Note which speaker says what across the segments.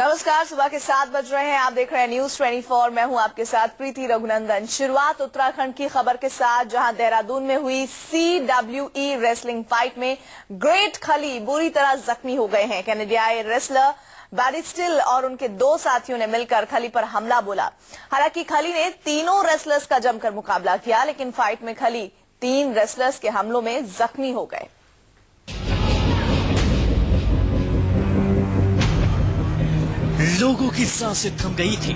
Speaker 1: नमस्कार, सुबह के 7 बज रहे हैं। आप देख रहे हैं न्यूज 24। मैं हूं आपके साथ प्रीति रघुनंदन। शुरुआत उत्तराखंड की खबर के साथ, जहां देहरादून में हुई CWE रेसलिंग फाइट में ग्रेट खली बुरी तरह जख्मी हो गए हैं। कनाडाई रेसलर बैरिस्टिल और उनके 2 साथियों ने मिलकर खली पर हमला बोला। हालांकि खली ने तीनों रेसलर्स का जमकर मुकाबला किया, लेकिन फाइट में खली 3 रेसलर्स के हमलों में जख्मी हो गए।
Speaker 2: लोगों की सांसें थम गई थी।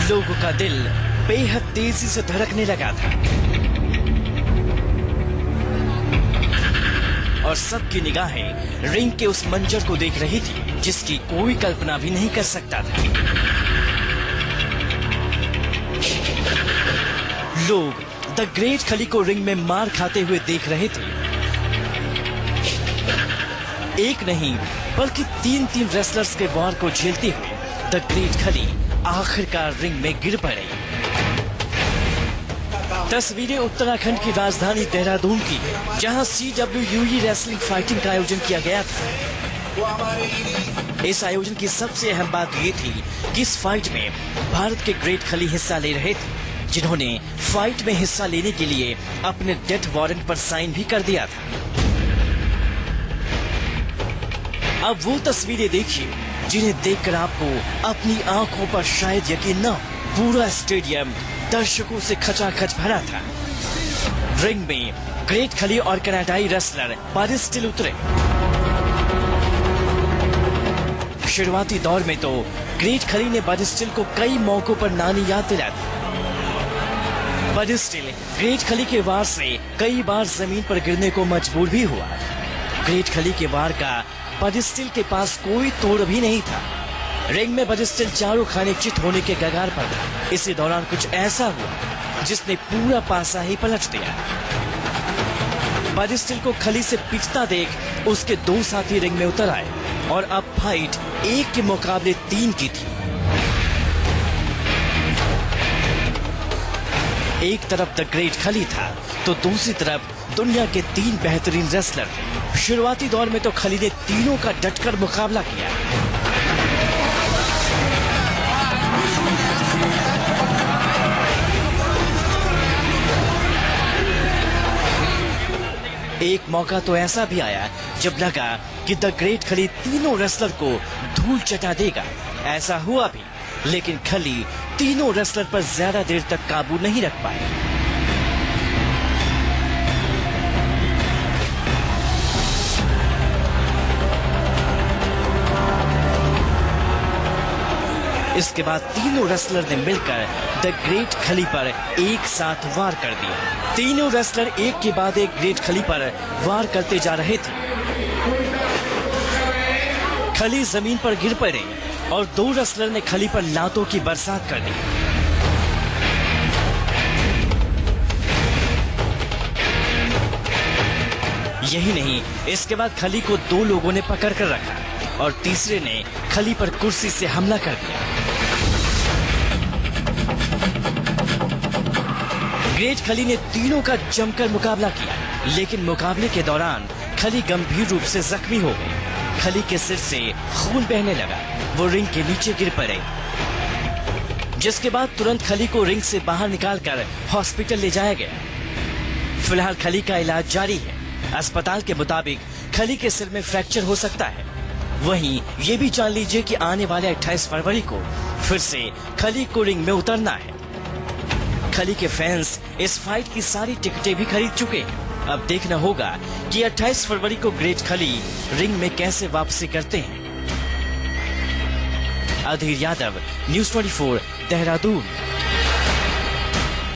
Speaker 2: लोगों का दिल बेहद तेजी से धड़कने लगा था और सबकी निगाहें रिंग के उस मंजर को देख रही थी जिसकी कोई कल्पना भी नहीं कर सकता था। लोग द ग्रेट खली को रिंग में मार खाते हुए देख रहे थे। एक नहीं बल्कि 3 रेसलर्स के वार को झेलते हुए द ग्रेट खली आखिरकार रिंग में गिर पड़े। तस्वीरें उत्तराखंड की राजधानी देहरादून की, जहां CWE रेसलिंग फाइटिंग का आयोजन किया गया था। इस आयोजन की सबसे अहम बात ये थी कि इस फाइट में भारत के ग्रेट खली हिस्सा ले रहे थे, जिन्होंने फाइट में हिस्सा लेने के लिए अपने डेथ वारंट पर साइन भी कर दिया था। अब वो तस्वीरें देखिए जिन्हें देखकर आपको अपनी आंखों पर शायद यकीन न, पूरा स्टेडियम दर्शकों से खचाखच भरा था। रिंग में ग्रेट खली और कनाडाई रेसलर बैरिस्टिल उतरे। शुरुआती दौर में तो ग्रेट खली ने बैरिस्टिल को कई मौकों पर नानी याद दिला दी। बैरिस्टिल ग्रेट खली के वार से कई बार जमीन पर गिरने को मजबूर भी हुआ। ग्रेट खली के वार का बैरिस्टिल के पास कोई तोड़ भी नहीं था। रिंग में बैरिस्टिल चारों खाने चित होने के कगार पर था। इसी दौरान कुछ ऐसा हुआ जिसने पूरा पासा ही पलट दिया। बैरिस्टिल को खली से पिटता देख उसके 2 साथी रिंग में उतर आए और अब फाइट 1 के मुकाबले 3 की थी। एक तरफ द ग्रेट खली था तो दूसरी तरफ दुनिया के 3 बेहतरीन रेसलर थे। शुरुआती दौर में तो खली ने तीनों का डटकर मुकाबला किया। एक मौका तो ऐसा भी आया जब लगा कि द ग्रेट खली तीनों रेसलर को धूल चटा देगा। ऐसा हुआ भी, लेकिन खली तीनों रेसलर पर ज्यादा देर तक काबू नहीं रख पाए। इसके बाद तीनों रेसलर ने मिलकर द ग्रेट खली पर एक साथ वार कर दिया। तीनों रेसलर एक के बाद एक ग्रेट खली पर वार करते जा रहे थे। खली जमीन पर गिर पड़े और 2 रेसलर ने खली पर लातों की बरसात कर दी। यही नहीं, इसके बाद खली को 2 लोगों ने पकड़ कर रखा और तीसरे ने खली पर कुर्सी से हमला कर दिया। ग्रेट खली ने तीनों का जमकर मुकाबला किया, लेकिन मुकाबले के दौरान खली गंभीर रूप से जख्मी हो गई। खली के सिर से खून बहने लगा। वो रिंग के नीचे गिर पड़े, जिसके बाद तुरंत खली को रिंग से बाहर निकालकर हॉस्पिटल ले जाया गया। फिलहाल खली का इलाज जारी है। अस्पताल के मुताबिक खली के सिर में फ्रैक्चर हो सकता है। वहीं ये भी जान लीजिए कि आने वाले 28 फरवरी को फिर से खली को रिंग में उतरना है। खली के फैंस इस फाइट की सारी टिकटें भी खरीद चुके हैं। अब देखना होगा कि 28 फरवरी को ग्रेट खली रिंग में कैसे वापसी करते हैं। अधीर यादव, न्यूज 24, देहरादून।